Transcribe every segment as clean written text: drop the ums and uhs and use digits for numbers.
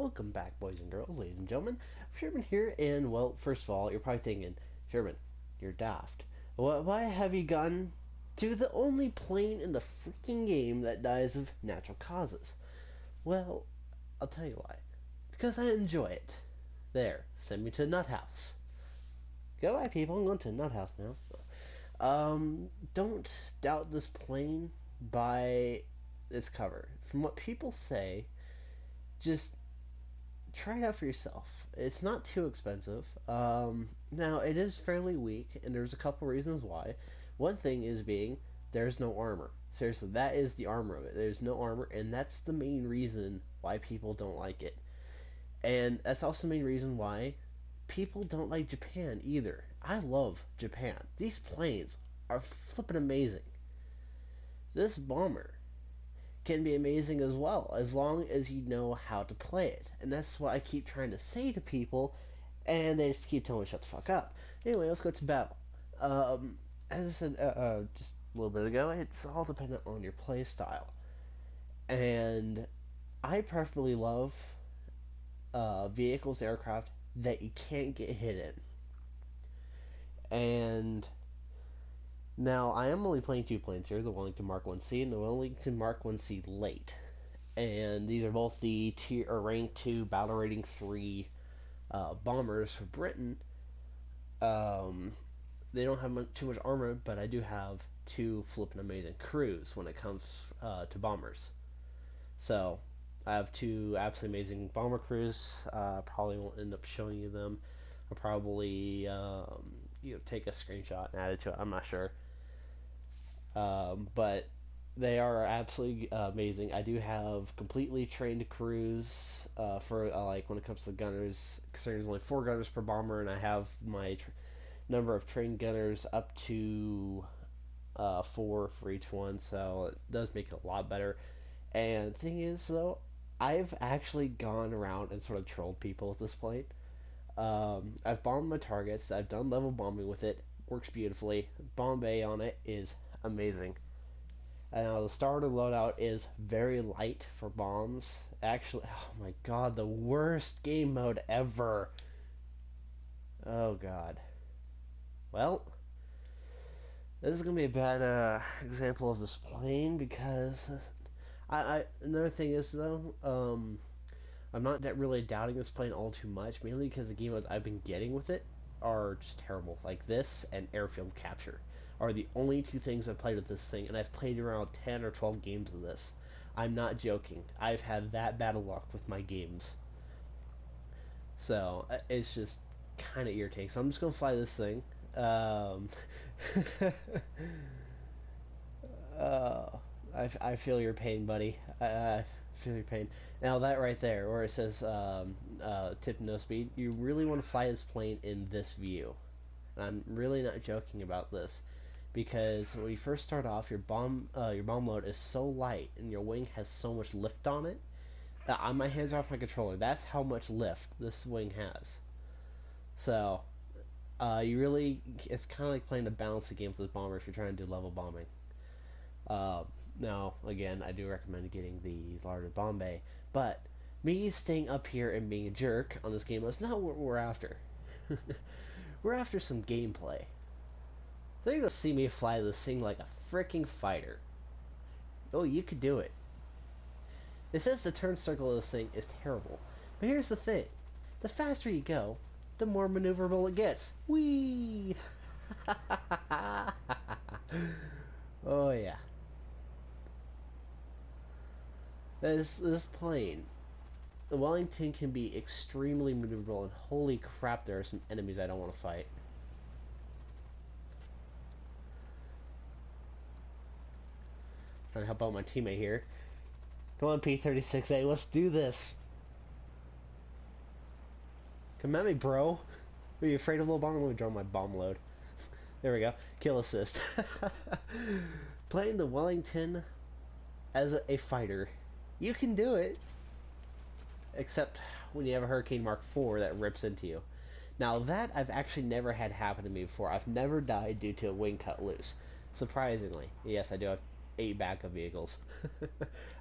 Welcome back, boys and girls, ladies and gentlemen. Sherman here, and well, first of all, you're probably thinking, Sherman, you're daft. Why have you gotten to the only plane in the freaking game that dies of natural causes? Well, I'll tell you why. Because I enjoy it. There, send me to Nut House. Goodbye, people. I'm going to Nut House now. Don't doubt this plane by its cover. From what people say, just try it out for yourself. It's not too expensive. Now, it is fairly weak, and there's a couple reasons why. One thing is being there's no armor. Seriously, that is the armor of it. There's no armor, and that's the main reason why people don't like it. And that's also the main reason why people don't like Japan either. I love Japan. These planes are flippin' amazing. This bomber can be amazing as well, as long as you know how to play it. And that's what I keep trying to say to people, and they just keep telling me shut the fuck up. Anyway, let's go to battle. As I said just a little bit ago, it's all dependent on your play style. And I preferably love vehicles, aircraft that you can't get hit in. And now, I am only playing two planes here, the Wellington Mark 1C and the Wellington Mark 1C Late. And these are both the rank 2, battle rating 3 bombers for Britain. They don't have too much armor, but I do have two flippin' amazing crews when it comes to bombers. So, I have two absolutely amazing bomber crews. Probably won't end up showing you them. I'll probably take a screenshot and add it to it. I'm not sure. But they are absolutely amazing. I do have completely trained crews for like when it comes to the gunners. Considering there's only 4 gunners per bomber, and I have my number of trained gunners up to 4 for each one, so it does make it a lot better. And the thing is, though, I've actually gone around and sort of trolled people with this plane. I've bombed my targets. I've done level bombing with it. Works beautifully. Bomb bay on it is amazing. Now the starter loadout is very light for bombs. Actually, oh my god, the worst game mode ever. Oh god. Well, this is gonna be a bad example of this plane because another thing is though, I'm not really doubting this plane all too much, mainly because the game modes I've been getting with it are just terrible. Like this and airfield capture are the only two things I've played with this thing, and I've played around 10 or 12 games of this. I'm not joking. I've had that bad of luck with my games. So, it's just kind of irritating. So I'm just going to fly this thing. I feel your pain, buddy. I feel your pain. Now that right there, where it says tip no speed, you really want to fly this plane in this view. And I'm really not joking about this, because when you first start off, your bomb load is so light and your wing has so much lift on it that my hands are off my controller. That's how much lift this wing has. So it's kind of like playing a balanced game with this bomber if you're trying to do level bombing. Now, again, I do recommend getting the larger bomb bay, but me staying up here and being a jerk on this game is not what we're after. We're after some gameplay. They're gonna see me fly this thing like a freaking fighter. Oh, you could do it. It says the turn circle of this thing is terrible, but here's the thing. The faster you go, the more maneuverable it gets. Whee! Oh yeah. This plane, the Wellington, can be extremely maneuverable, and holy crap, there are some enemies I don't want to fight. Trying to help out my teammate here. Come on, P-36A, let's do this. Come at me, bro. Are you afraid of little bomber? Let me draw my bomb load. There we go. Kill assist. Playing the Wellington as a fighter. You can do it. Except when you have a Hurricane Mark IV that rips into you. Now that I've actually never had happen to me before. I've never died due to a wing cut loose. Surprisingly. Yes, I do have 8 backup vehicles.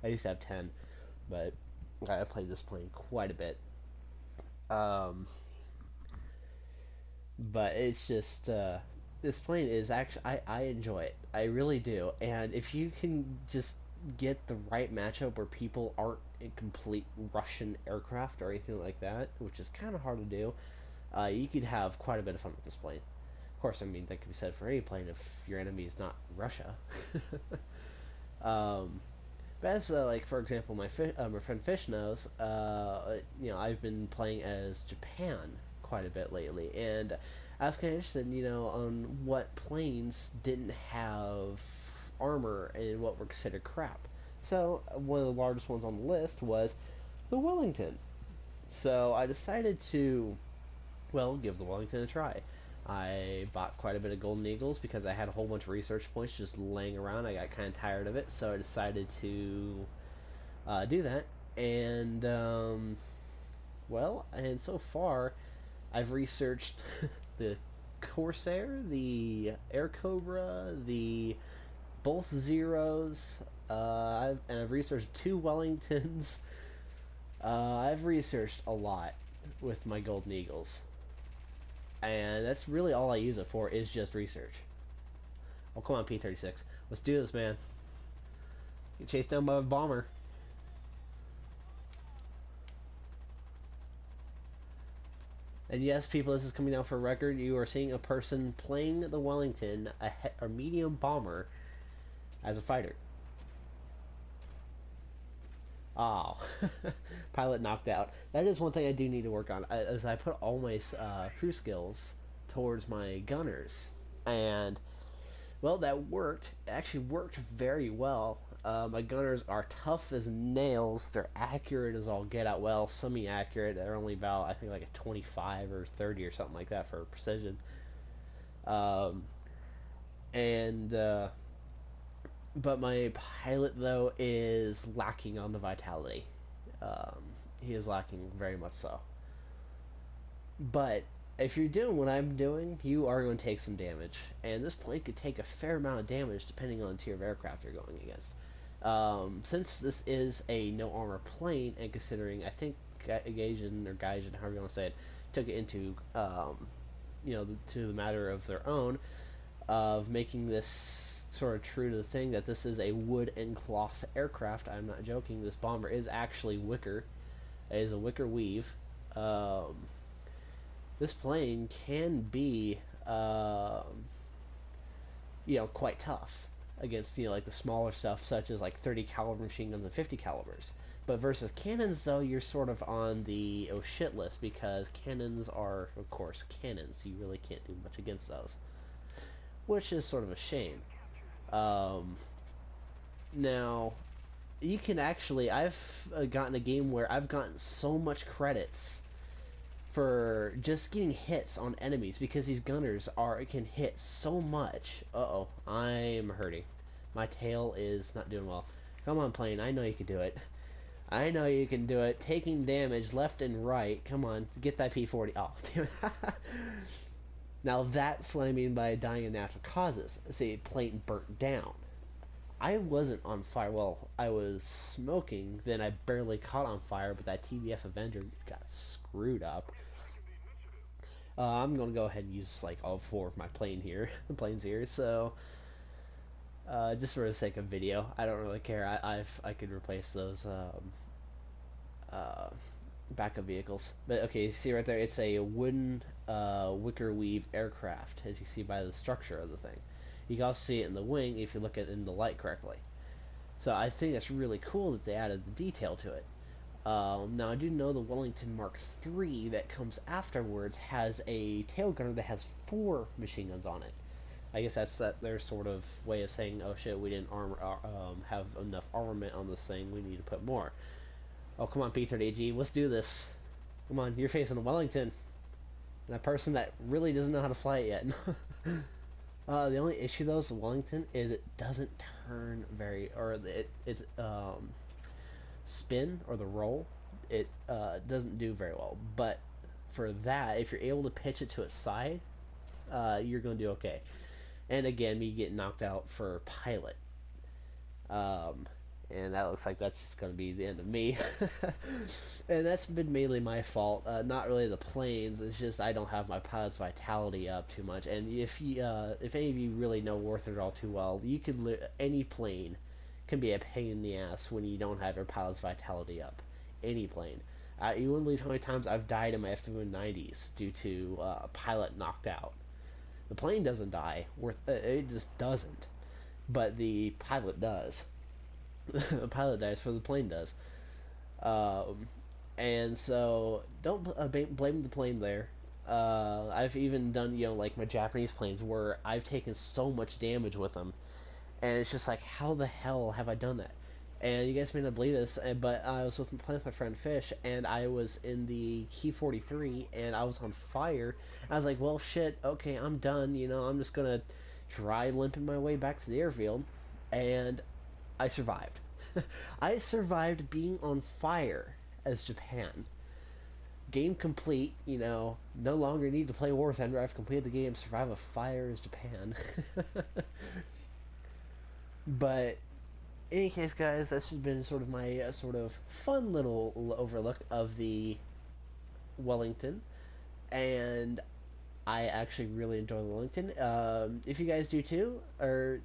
I used to have 10. But I've played this plane quite a bit. Um, but it's just this plane is actually I enjoy it. I really do. And if you can just get the right matchup where people aren't in complete Russian aircraft or anything like that, which is kind of hard to do, you could have quite a bit of fun with this plane. Of course, I mean that could be said for any plane if your enemy is not Russia. um, but as like for example, my friend Fish knows, I've been playing as Japan quite a bit lately, and I was kind of interested, on what planes didn't have armor and what were considered crap. So one of the largest ones on the list was the Wellington. So I decided to, well, give the Wellington a try. I bought quite a bit of Golden Eagles because I had a whole bunch of research points just laying around. I got kind of tired of it, so I decided to do that. And, and so far, I've researched the Corsair, the Air Cobra, the both Zeros. I've researched two Wellingtons. I've researched a lot with my Golden Eagles, and that's really all I use it for is just research. Oh, come on, P-36. Let's do this, man. Get chased down by a bomber. And yes, people, this is coming out for record. You are seeing a person playing the Wellington, a medium bomber, as a fighter. Oh, pilot knocked out. That is one thing I do need to work on. As I put all my crew skills towards my gunners, and well, that worked. It actually worked very well. My gunners are tough as nails. They're accurate as all get out. Well, semi-accurate. They're only about, I think, like a 25 or 30 or something like that for precision. Um, and but my pilot though is lacking on the vitality. Um, he is lacking very much so. But if you're doing what I'm doing, you are going to take some damage, and this plane could take a fair amount of damage depending on the tier of aircraft you're going against. Since this is a no armor plane, and considering I think Gaijin or Gaijin, however you want to say it, took it into to the matter of their own of making this sort of true to the thing that this is a wood and cloth aircraft. I'm not joking. This bomber is actually wicker. It is a wicker weave. This plane can be, quite tough against, like the smaller stuff, such as like 30 caliber machine guns and 50 calibers. But versus cannons, though, you're sort of on the oh shit list because cannons are, of course, cannons. You really can't do much against those, which is sort of a shame. Now, you can actually, I've gotten a game where I've gotten so much credits for just getting hits on enemies because these gunners can hit so much. Uh-oh, I'm hurting. My tail is not doing well. Come on, plane, I know you can do it. I know you can do it. Taking damage left and right. Come on, get that P-40. Oh, damn it. Now that's what I mean by dying of natural causes. See, plane burnt down. I wasn't on fire. Well, I was smoking, then I barely caught on fire, but that TBF Avenger got screwed up. I'm gonna go ahead and use like all four of my planes here. So, just for the sake of video, I don't really care. I could replace those backup vehicles. But okay, you see right there, it's a wooden wicker weave aircraft, as you see by the structure of the thing. You can also see it in the wing if you look at it in the light correctly. So I think that's really cool that they added the detail to it. Now I do know the Wellington Mark III that comes afterwards has a tail gunner that has 4 machine guns on it. I guess that's their sort of way of saying, oh shit, we didn't have enough armament on this thing, we need to put more. Oh, come on, P-38G, let's do this. Come on, you're facing the Wellington. And a person that really doesn't know how to fly it yet. The only issue though with the Wellington is it doesn't turn very, or it's spin or the roll, it doesn't do very well. But for that, if you're able to pitch it to its side, you're going to do okay. And again, me getting knocked out for pilot. and that looks like that's just going to be the end of me. And that's been mainly my fault, not really the planes. It's just I don't have my pilot's vitality up too much. And if any of you really know Warthunder all too well, you could any plane can be a pain in the ass when you don't have your pilot's vitality up. Any plane. You wouldn't believe how many times I've died in my F-90s due to a pilot knocked out. The plane doesn't die. It just doesn't. But the pilot does. The pilot dies before the plane does. Um, and so don't blame the plane there. I've even done, like my Japanese planes where I've taken so much damage with them, and it's just like, how the hell have I done that? And you guys may not believe this, but I was playing with my friend Fish, and I was in the Key 43, and I was on fire. I was like, well, shit, okay, I'm done. I'm just gonna try limping my way back to the airfield, and I survived. I survived being on fire as Japan. Game complete, no longer need to play Warthunder. I've completed the game. Survive a fire as Japan. But in any case, guys, that's just been sort of my sort of fun little overlook of the Wellington, and I actually really enjoy the Wellington. If you guys do too, or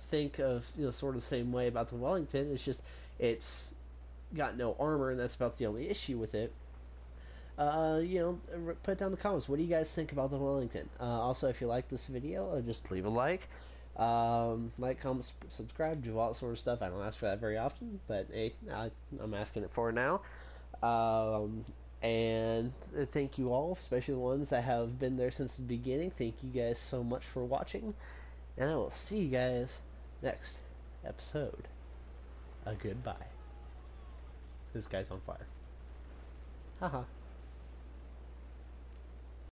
think of sort of the same way about the Wellington, it's just it's got no armor, and that's about the only issue with it. Put down in the comments. What do you guys think about the Wellington? Also, if you like this video, just leave a like. Like, comment, subscribe, do all that sort of stuff. I don't ask for that very often, but hey, I'm asking it for now. And thank you all, especially the ones that have been there since the beginning. Thank you guys so much for watching, and I will see you guys next episode. Goodbye. This guy's on fire. Haha.